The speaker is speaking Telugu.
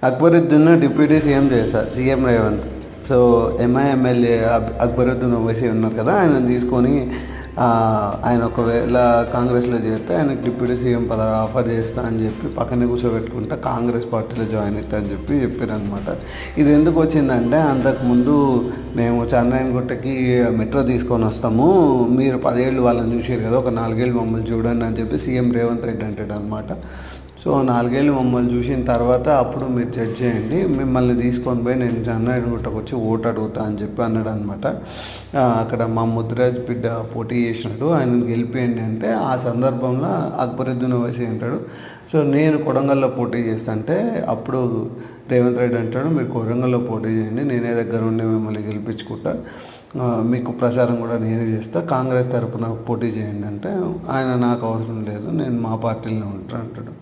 అక్బరుద్దీన్ డిప్యూటీ సీఎం చేశారు, CM Revanth. So MI MLA Akbaruddin Owaisi ఉన్నారు కదా, ఆయన తీసుకొని ఆయన ఒకవేళ కాంగ్రెస్లో చేరితే ఆయనకు డిప్యూటీ సీఎం పదవి ఆఫర్ చేస్తా అని చెప్పి పక్కనే కూర్చోబెట్టుకుంటా కాంగ్రెస్ పార్టీలో జాయిన్ అవుతా అని చెప్పి చెప్పారనమాట. ఇది ఎందుకు వచ్చిందంటే, అంతకుముందు మేము చంద్రాయణగుట్టకి మెట్రో తీసుకొని వస్తాము, మీరు 10 ఏళ్ళు వాళ్ళని చూసారు కదా, ఒక 4 ఏళ్ళు మమ్మల్ని చూడండి అని చెప్పి సీఎం రేవంత్ రెడ్డి అంటాడు అనమాట. సో 4 ఏళ్ళు మమ్మల్ని చూసిన తర్వాత అప్పుడు మీరు జడ్జ్ చేయండి, మిమ్మల్ని తీసుకొని పోయి నేను చంద్రాయణగుట్టకు వచ్చి ఓటు అడుగుతా అని చెప్పి అన్నాడు అనమాట. అక్కడ మా ముద్రాజ్ బిడ్డ పోటీ చేసినాడు, ఆయన గెలిపేయండి అంటే ఆ సందర్భంలో అక్బరుద్దీన్ ఓవైసీ అంటాడు, సో నేను కొడంగల్లో పోటీ చేస్తా అంటే అప్పుడు రేవంత్ రెడ్డి అంటాడు, మీరు కొడంగల్లో పోటీ చేయండి, నేనే దగ్గర ఉండి మిమ్మల్ని గెలిపించుకుంటా, మీకు ప్రచారం కూడా నేనే చేస్తా, కాంగ్రెస్ తరపున పోటీ చేయండి అంటే ఆయన నాకు అవసరం లేదు, నేను మా పార్టీలో ఉంటాను అంటాడు.